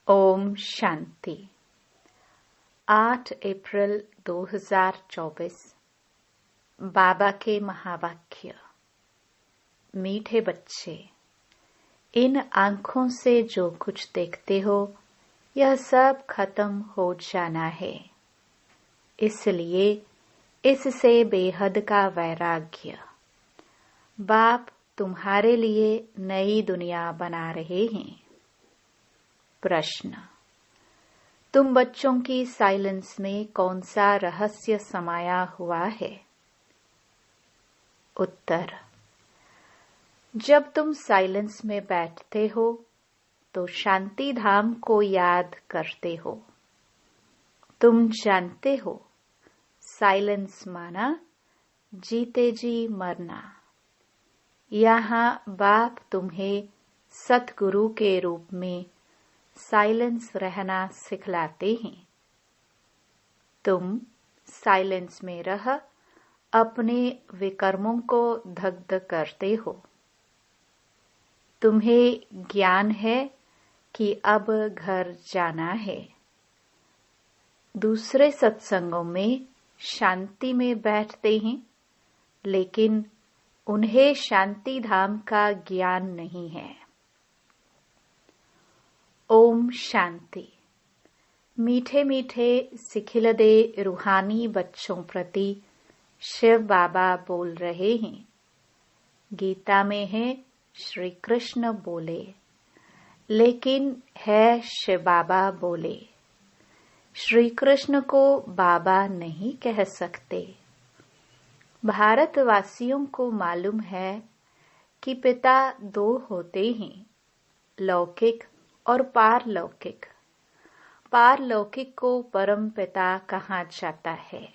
ओम शांति। 8 अप्रैल 2024। बाबा के महावाक्य। मीठे बच्चे, इन आंखों से जो कुछ देखते हो यह सब खत्म हो जाना है, इसलिए इससे बेहद का वैराग्य। बाप तुम्हारे लिए नई दुनिया बना रहे हैं। प्रश्न, तुम बच्चों की साइलेंस में कौन सा रहस्य समाया हुआ है? उत्तर, जब तुम साइलेंस में बैठते हो तो शांति धाम को याद करते हो। तुम जानते हो साइलेंस माना जीते जी मरना। यहाँ बाप तुम्हें सतगुरु के रूप में साइलेंस रहना सिखलाते हैं। तुम साइलेंस में रह अपने विकर्मों को दग्ध करते हो। तुम्हें ज्ञान है कि अब घर जाना है। दूसरे सत्संगों में शांति में बैठते हैं, लेकिन उन्हें शांति धाम का ज्ञान नहीं है। ओम शांति। मीठे मीठे सिखिलदे रूहानी बच्चों प्रति शिव बाबा बोल रहे हैं। गीता में है श्री कृष्ण बोले, लेकिन है शिव बाबा बोले। श्री कृष्ण को बाबा नहीं कह सकते। भारतवासियों को मालूम है कि पिता दो होते हैं, लौकिक और पारलौकिक। पारलौकिक को परम पिता कहा जाता है,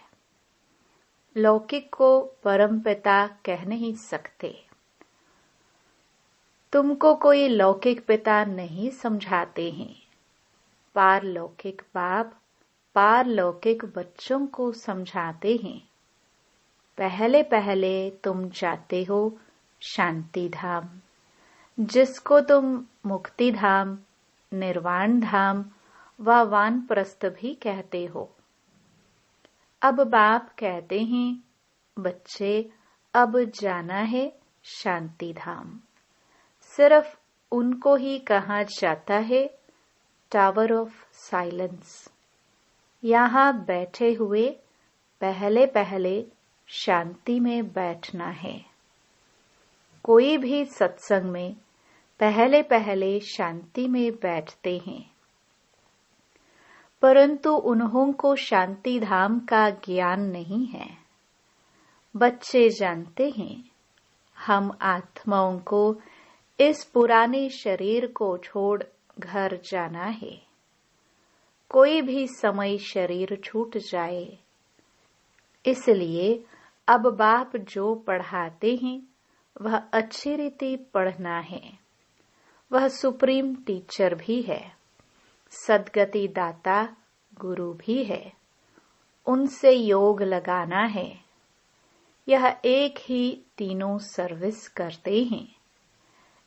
लौकिक को परम पिता कह नहीं सकते। तुमको कोई लौकिक पिता नहीं समझाते हैं। पारलौकिक बाप पारलौकिक बच्चों को समझाते हैं। पहले पहले तुम जाते हो शांति धाम, जिसको तुम मुक्ति धाम, निर्वाण धाम व वानप्रस्थ भी कहते हो। अब बाप कहते हैं, बच्चे अब जाना है शांति धाम। सिर्फ उनको ही कहा जाता है टावर ऑफ साइलेंस। यहाँ बैठे हुए पहले पहले शांति में बैठना है। कोई भी सत्संग में पहले पहले शांति में बैठते हैं, परंतु उन्हों को शांति धाम का ज्ञान नहीं है। बच्चे जानते हैं हम आत्माओं को इस पुराने शरीर को छोड़ घर जाना है। कोई भी समय शरीर छूट जाए, इसलिए अब बाप जो पढ़ाते हैं वह अच्छी रीति पढ़ना है। वह सुप्रीम टीचर भी है, सद्गति दाता गुरु भी है। उनसे योग लगाना है। यह एक ही तीनों सर्विस करते हैं।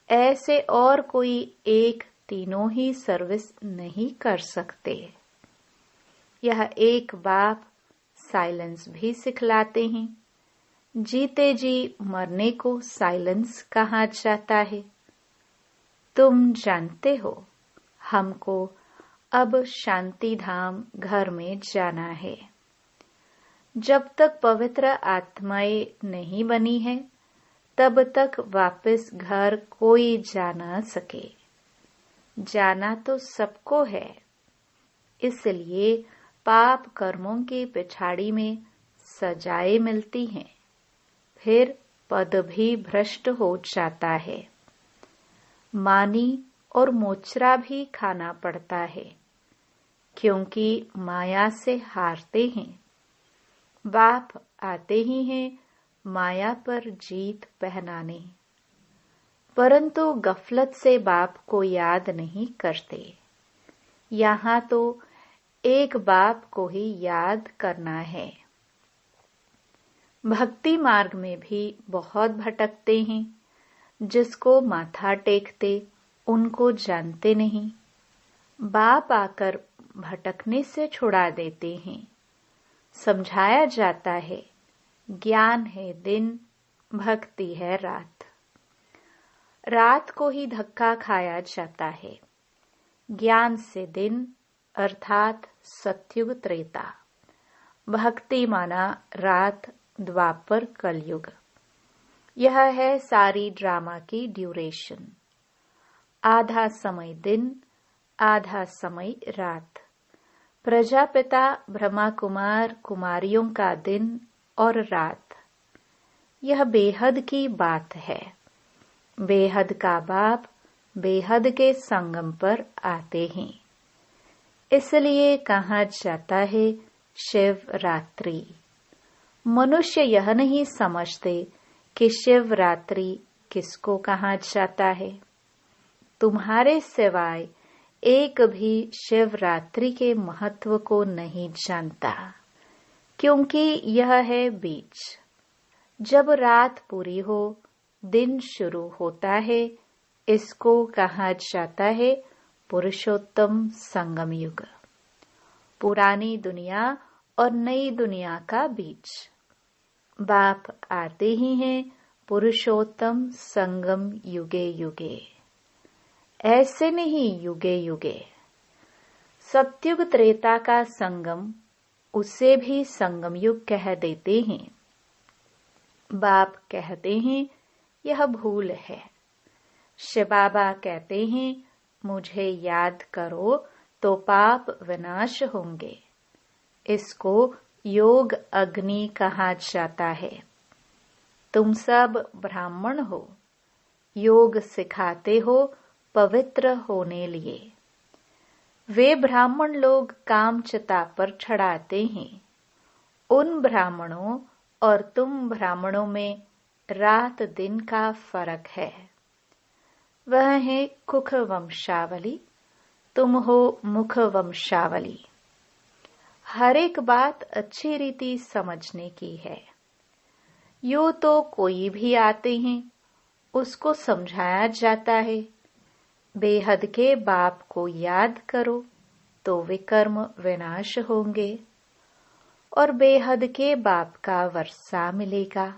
ऐसे और कोई एक तीनों ही सर्विस नहीं कर सकते। यह एक बाप साइलेंस भी सिखलाते हैं। जीते जी मरने को साइलेंस कहा जाता है। तुम जानते हो हमको अब शांति धाम घर में जाना है। जब तक पवित्र आत्माएं नहीं बनी है, तब तक वापस घर कोई जा न सके। जाना तो सबको है, इसलिए पाप कर्मों की पिछाड़ी में सजाएं मिलती हैं। फिर पद भी भ्रष्ट हो जाता है। मानी और मोचरा भी खाना पड़ता है, क्योंकि माया से हारते हैं। बाप आते ही हैं माया पर जीत पहनाने, परंतु गफलत से बाप को याद नहीं करते। यहाँ तो एक बाप को ही याद करना है। भक्ति मार्ग में भी बहुत भटकते हैं। जिसको माथा टेकते उनको जानते नहीं। बाप आकर भटकने से छुड़ा देते हैं। समझाया जाता है, ज्ञान है दिन, भक्ति है रात। रात को ही धक्का खाया जाता है। ज्ञान से दिन अर्थात सत्युग त्रेता, भक्ति माना रात द्वापर कलयुग। यह है सारी ड्रामा की ड्यूरेशन। आधा समय दिन, आधा समय रात। प्रजापिता ब्रह्मा कुमार कुमारियों का दिन और रात। यह बेहद की बात है। बेहद का बाप बेहद के संगम पर आते हैं। इसलिए कहा जाता है शिवरात्रि। मनुष्य यह नहीं समझते कि शिवरात्रि किसको कहा जाता है। तुम्हारे सिवाय एक भी शिवरात्रि के महत्व को नहीं जानता, क्योंकि यह है बीच। जब रात पूरी हो, दिन शुरू होता है। इसको कहा जाता है पुरुषोत्तम संगम युग। पुरानी दुनिया और नई दुनिया का बीच। बाप आते ही हैं पुरुषोत्तम संगम युगे युगे। ऐसे नहीं युगे युगे। सत्युग त्रेता का संगम, उसे भी संगम युग कह देते हैं। बाप कहते हैं यह भूल है। शिव बाबा कहते हैं मुझे याद करो तो पाप विनाश होंगे। इसको योग अग्नि कहा जाता है। तुम सब ब्राह्मण हो, योग सिखाते हो पवित्र होने लिए। वे ब्राह्मण लोग काम चिता पर चढ़ाते हैं। उन ब्राह्मणों और तुम ब्राह्मणों में रात दिन का फर्क है। वह है कुख वंशावली, तुम हो मुख वंशावली। हर एक बात अच्छी रीति समझने की है। यूं तो कोई भी आते हैं, उसको समझाया जाता है बेहद के बाप को याद करो तो विकर्म विनाश होंगे और बेहद के बाप का वर्षा मिलेगा।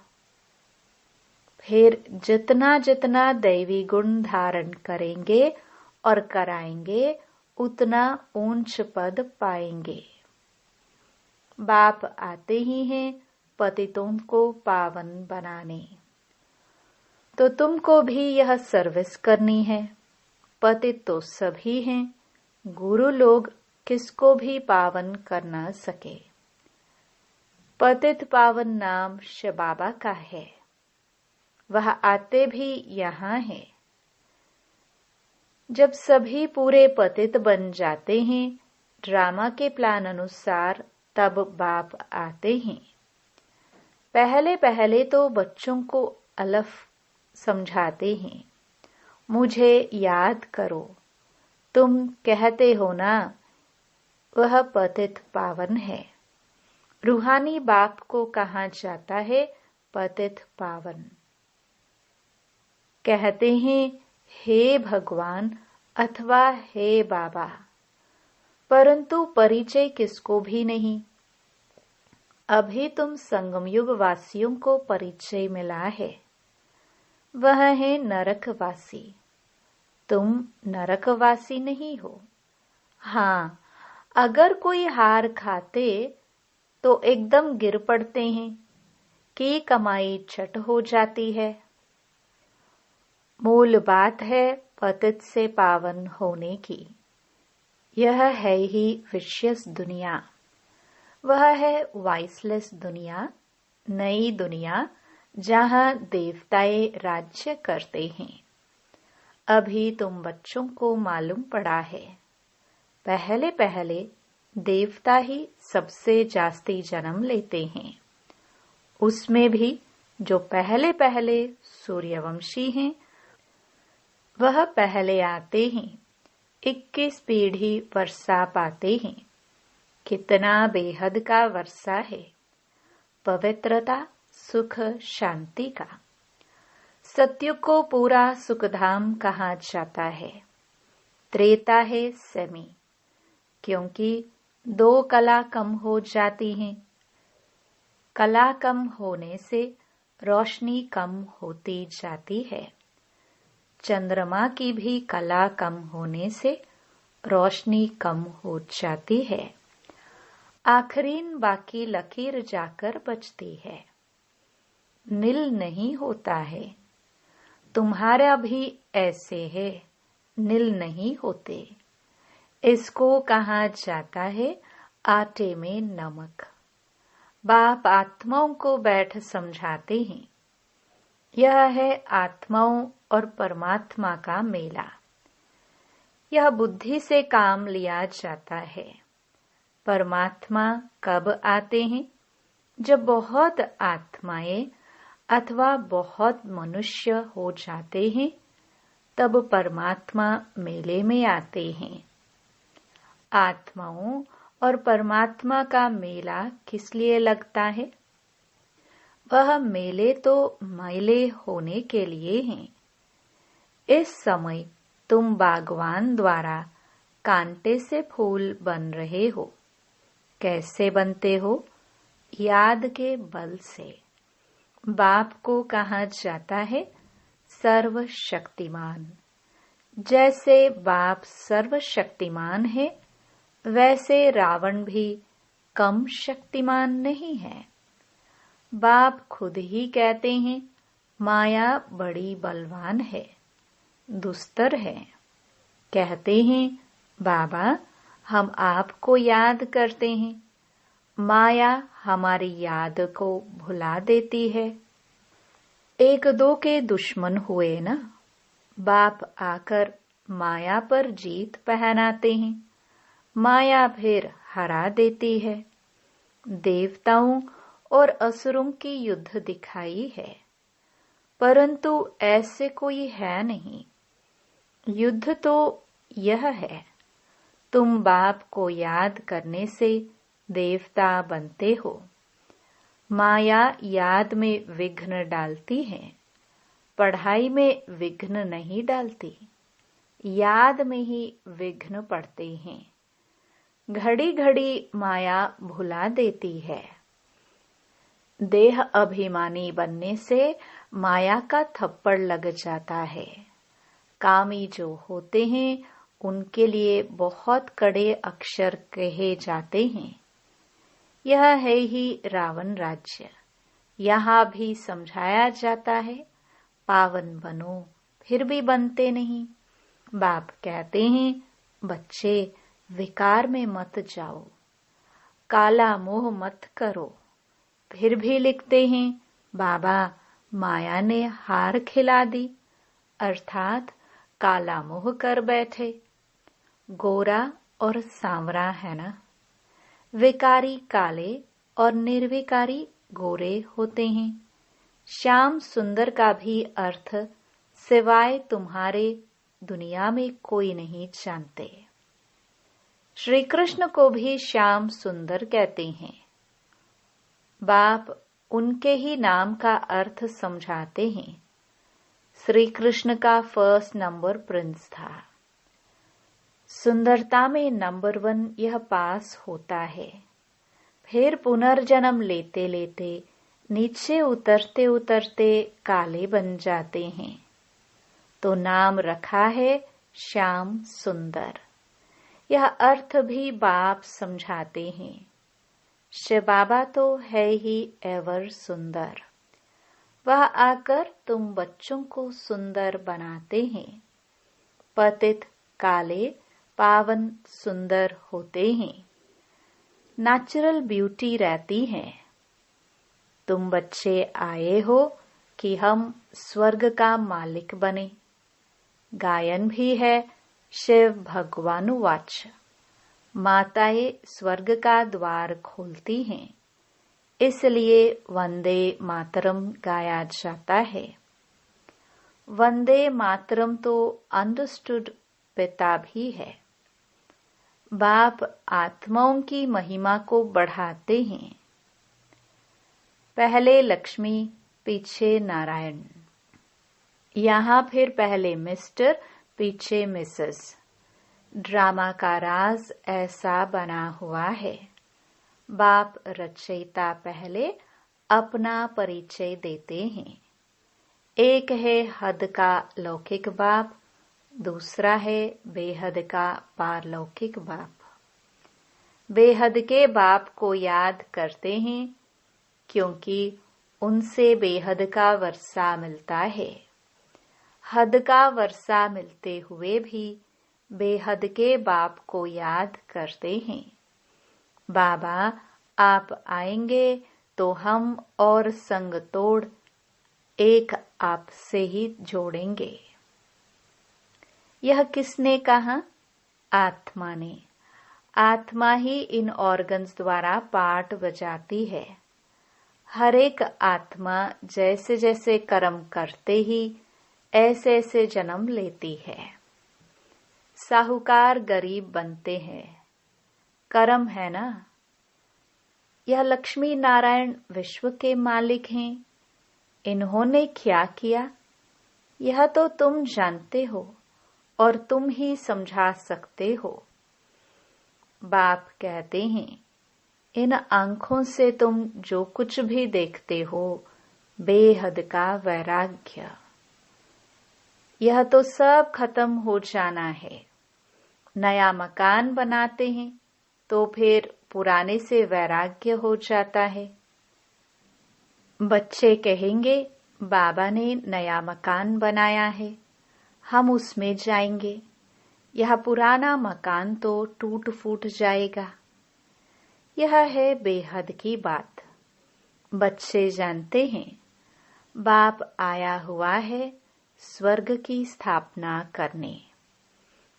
फिर जितना जितना दैवी गुण धारण करेंगे और कराएंगे, उतना ऊंच पद पाएंगे। बाप आते ही हैं पतितों को पावन बनाने। तो तुमको भी यह सर्विस करनी है। पतित तो सभी हैं, गुरु लोग किसको भी पावन कर न सके। पतित पावन नाम शिव बाबा का है। वह आते भी यहाँ है। जब सभी पूरे पतित बन जाते हैं ड्रामा के प्लान अनुसार, तब बाप आते हैं। पहले पहले तो बच्चों को अलफ समझाते हैं, मुझे याद करो। तुम कहते हो ना वह पतित पावन है। रूहानी बाप को कहा जाता है पतित पावन। कहते हैं हे भगवान अथवा हे बाबा, परंतु परिचय किसको भी नहीं। अभी तुम संगमयुग वासियों को परिचय मिला है। वह है नरकवासी। तुम नरकवासी नहीं हो। हाँ, अगर कोई हार खाते तो एकदम गिर पड़ते हैं कि कमाई छट हो जाती है। मूल बात है पतित से पावन होने की। यह है ही विशेष दुनिया। वह है वाइसलेस दुनिया, नई दुनिया, जहाँ देवताएं राज्य करते हैं। अभी तुम बच्चों को मालूम पड़ा है, पहले पहले देवता ही सबसे जास्ती जन्म लेते हैं। उसमें भी जो पहले पहले सूर्यवंशी हैं, वह पहले आते हैं। 21 पीढ़ी वर्षा पाते हैं। कितना बेहद का वर्षा है, पवित्रता, सुख, शांति का। सत्युग को पूरा सुखधाम कहा जाता है। त्रेता है सेमी, क्योंकि 2 कला कम हो जाती हैं। कला कम होने से रोशनी कम होती जाती है। चंद्रमा की भी कला कम होने से रोशनी कम हो जाती है। आखिरीन बाकी लकीर जाकर बचती है। नील नहीं होता है। तुम्हारा भी ऐसे है, नील नहीं होते। इसको कहा जाता है आटे में नमक। बाप आत्माओं को बैठ समझाते हैं। यह है आत्माओं और परमात्मा का मेला। यह बुद्धि से काम लिया जाता है। परमात्मा कब आते हैं? जब बहुत आत्माएं अथवा बहुत मनुष्य हो जाते हैं, तब परमात्मा मेले में आते हैं। आत्माओं और परमात्मा का मेला किस लिए लगता है? वह मेले तो मैले होने के लिए हैं। इस समय तुम बागवान द्वारा कांटे से फूल बन रहे हो। कैसे बनते हो? याद के बल से। बाप को कहा जाता है सर्वशक्तिमान। जैसे बाप सर्वशक्तिमान है, वैसे रावण भी कम शक्तिमान नहीं है। बाप खुद ही कहते हैं माया बड़ी बलवान है, दुस्तर है। कहते हैं बाबा हम आपको याद करते हैं, माया हमारी याद को भुला देती है। 1-2 के दुश्मन हुए ना, बाप आकर माया पर जीत पहनाते हैं। माया फिर हरा देती है। देवताओं और असुरों की युद्ध दिखाई है, परंतु ऐसे कोई है नहीं। युद्ध तो यह है, तुम बाप को याद करने से देवता बनते हो। माया याद में विघ्न डालती है, पढ़ाई में विघ्न नहीं डालती। याद में ही विघ्न पड़ते हैं। घड़ी घड़ी माया भुला देती है। देह अभिमानी बनने से माया का थप्पड़ लग जाता है। कामी जो होते हैं उनके लिए बहुत कड़े अक्षर कहे जाते हैं। यह है ही रावण राज्य। यहाँ भी समझाया जाता है पावन बनो, फिर भी बनते नहीं। बाप कहते हैं बच्चे विकार में मत जाओ, काला मोह मत करो। फिर भी लिखते हैं बाबा माया ने हार खिला दी, अर्थात काला मोह कर बैठे। गोरा और सांवरा है ना। विकारी काले और निर्विकारी गोरे होते हैं। श्याम सुंदर का भी अर्थ सिवाय तुम्हारे दुनिया में कोई नहीं जानते। श्री कृष्ण को भी श्याम सुंदर कहते हैं। बाप उनके ही नाम का अर्थ समझाते हैं। श्री कृष्ण का 1 नंबर प्रिंस था। सुंदरता में नंबर 1 यह पास होता है। फिर पुनर्जन्म लेते लेते नीचे उतरते उतरते काले बन जाते हैं, तो नाम रखा है श्याम सुंदर। यह अर्थ भी बाप समझाते हैं। शिव बाबा तो है ही एवर सुंदर। वह आकर तुम बच्चों को सुंदर बनाते हैं। पतित काले पावन सुंदर होते हैं। नेचुरल ब्यूटी रहती है। तुम बच्चे आए हो कि हम स्वर्ग का मालिक बने। गायन भी है शिव भगवानुवाच। माताएं स्वर्ग का द्वार खोलती हैं, इसलिए वंदे मातरम गाया जाता है। वंदे मातरम तो अंडरस्टूड पिता भी है। बाप आत्माओं की महिमा को बढ़ाते हैं। पहले लक्ष्मी, पीछे नारायण। यहाँ फिर पहले मिस्टर, पीछे मिसेस। ड्रामा का राज ऐसा बना हुआ है। बाप रचयिता पहले अपना परिचय देते हैं। एक है हद का लौकिक बाप, दूसरा है बेहद का पारलौकिक बाप। बेहद के बाप को याद करते हैं क्योंकि उनसे बेहद का वर्षा मिलता है। हद का वर्षा मिलते हुए भी बेहद के बाप को याद करते हैं। बाबा आप आएंगे तो हम और संग तोड़ एक आपसे ही जोड़ेंगे। यह किसने कहा? आत्मा ने। आत्मा ही इन ऑर्गन्स द्वारा पाठ बजाती है। हर एक आत्मा जैसे जैसे कर्म करते ही ऐसे ऐसे जन्म लेती है। साहूकार गरीब बनते हैं, कर्म है ना। यह लक्ष्मी नारायण विश्व के मालिक हैं। इन्होंने क्या किया यह तो तुम जानते हो और तुम ही समझा सकते हो। बाप कहते हैं इन आंखों से तुम जो कुछ भी देखते हो बेहद का वैराग्य। यह तो सब खत्म हो जाना है। नया मकान बनाते हैं तो फिर पुराने से वैराग्य हो जाता है। बच्चे कहेंगे बाबा ने नया मकान बनाया है, हम उसमें जाएंगे। यह पुराना मकान तो टूट फूट जाएगा। यह है बेहद की बात। बच्चे जानते हैं बाप आया हुआ है स्वर्ग की स्थापना करने।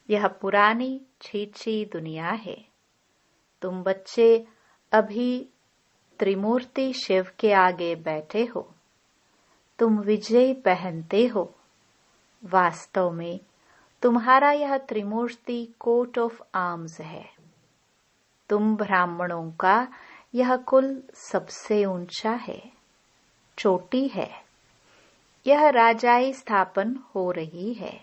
यह पुरानी छीछी दुनिया है। तुम बच्चे अभी त्रिमूर्ति शिव के आगे बैठे हो। तुम विजय पहनते हो। वास्तव में तुम्हारा यह त्रिमूर्ति कोट ऑफ आर्म्स है। तुम ब्राह्मणों का यह कुल सबसे ऊंचा है, चोटी है। यह राजाई स्थापन हो रही है।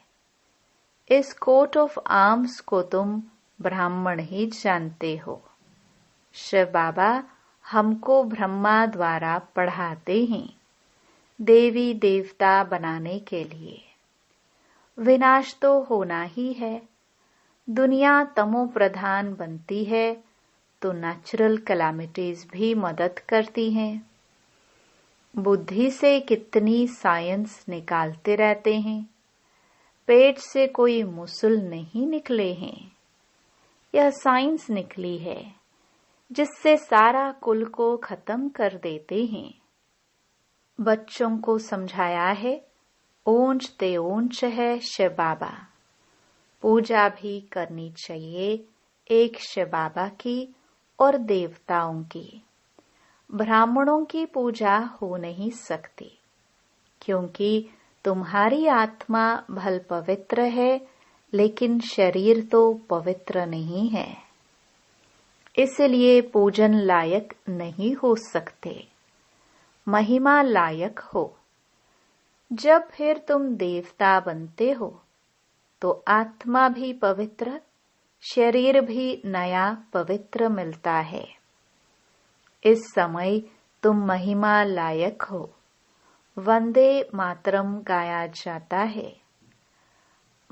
इस कोट ऑफ आर्म्स को तुम ब्राह्मण ही जानते हो। शिव बाबा हमको ब्रह्मा द्वारा पढ़ाते हैं देवी देवता बनाने के लिए। विनाश तो होना ही है। दुनिया तमो प्रधान बनती है तो नेचुरल कैलामिटीज भी मदद करती हैं। बुद्धि से कितनी साइंस निकालते रहते हैं। पेट से कोई मुसल नहीं निकले हैं। यह साइंस निकली है जिससे सारा कुल को खत्म कर देते हैं। बच्चों को समझाया है ऊंच ते ऊंच है शिव बाबा। पूजा भी करनी चाहिए एक शिव बाबा की और देवताओं की। ब्राह्मणों की पूजा हो नहीं सकती क्योंकि तुम्हारी आत्मा भल पवित्र है लेकिन शरीर तो पवित्र नहीं है, इसलिए पूजन लायक नहीं हो सकते। महिमा लायक हो। जब फिर तुम देवता बनते हो तो आत्मा भी पवित्र, शरीर भी नया पवित्र मिलता है। इस समय तुम महिमा लायक हो। वंदे मातरम गाया जाता है।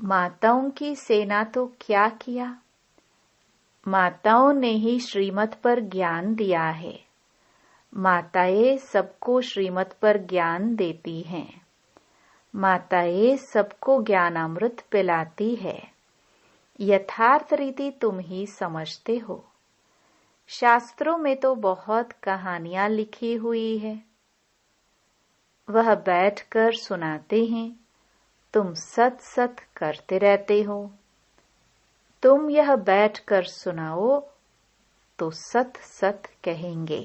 माताओं की सेना तो क्या किया? माताओं ने ही श्रीमत पर ज्ञान दिया है। माताएं सबको श्रीमत पर ज्ञान देती हैं। माताएं सबको ज्ञानामृत पिलाती है। यथार्थ रीति तुम ही समझते हो। शास्त्रों में तो बहुत कहानियां लिखी हुई है। वह बैठकर सुनाते हैं, तुम सत सत करते रहते हो। तुम यह बैठकर सुनाओ तो सत सत कहेंगे।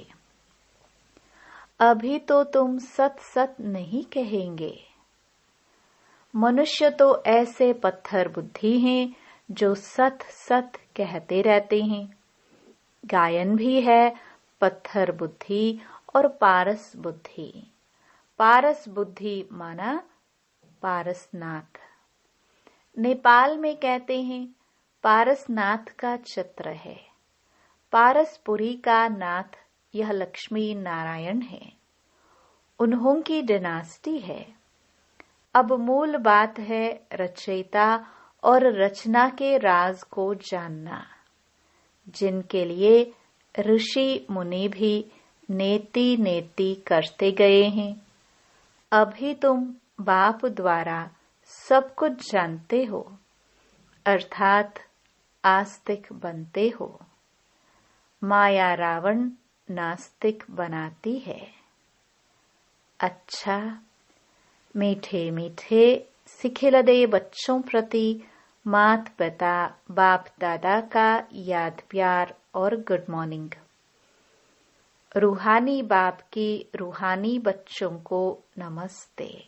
अभी तो तुम सत सत नहीं कहेंगे। मनुष्य तो ऐसे पत्थर बुद्धि हैं जो सत सत कहते रहते हैं। गायन भी है पत्थर बुद्धि और पारस बुद्धि। पारस बुद्धि माना पारसनाथ। नेपाल में कहते हैं पारसनाथ का चित्र है। पारसपुरी का नाथ यह लक्ष्मी नारायण है। उन्हों की डिनास्टी है। अब मूल बात है रचयिता और रचना के राज को जानना, जिनके लिए ऋषि मुनि भी नेति नेति करते गए हैं। अभी तुम बाप द्वारा सब कुछ जानते हो, अर्थात आस्तिक बनते हो। माया रावण नास्तिक बनाती है। अच्छा, मीठे मीठे सिखिलदे बच्चों प्रति मात पिता बाप दादा का याद प्यार और गुड मॉर्निंग। रूहानी बाप की रूहानी बच्चों को नमस्ते।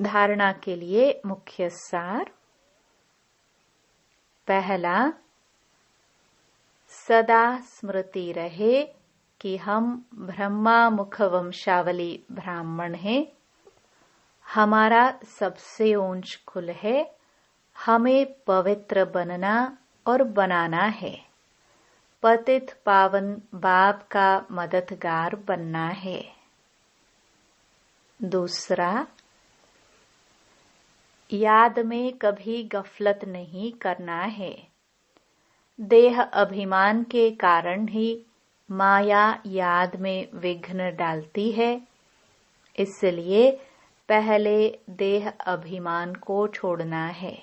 धारणा के लिए मुख्य सार। पहला, सदा स्मृति रहे कि हम ब्रह्मा मुख वंशावली ब्राह्मण हैं। हमारा सबसे ऊंच कुल है। हमें पवित्र बनना और बनाना है। पतित पावन बाप का मददगार बनना है। दूसरा, याद में कभी गफलत नहीं करना है। देह अभिमान के कारण ही माया याद में विघ्न डालती है। इसलिए पहले देह अभिमान को छोड़ना है।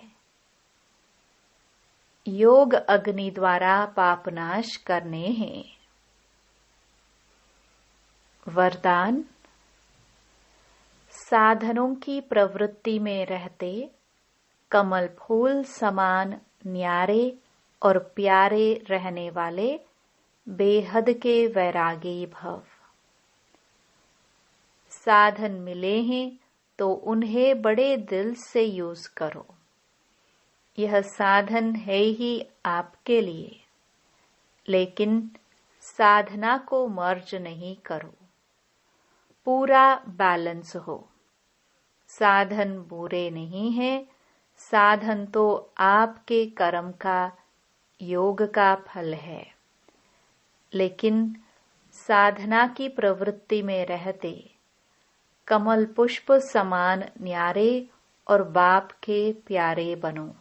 योग अग्नि द्वारा पापनाश करने हैं। वरदान, साधनों की प्रवृत्ति में रहते कमल फूल समान न्यारे और प्यारे रहने वाले बेहद के वैरागी भव। साधन मिले हैं तो उन्हें बड़े दिल से यूज करो। यह साधन है ही आपके लिए, लेकिन साधना को मर्ज नहीं करो। पूरा बैलेंस हो। साधन बुरे नहीं है। साधन तो आपके कर्म का योग का फल है, लेकिन साधना की प्रवृत्ति में रहते कमल पुष्प समान न्यारे और बाप के प्यारे बनो।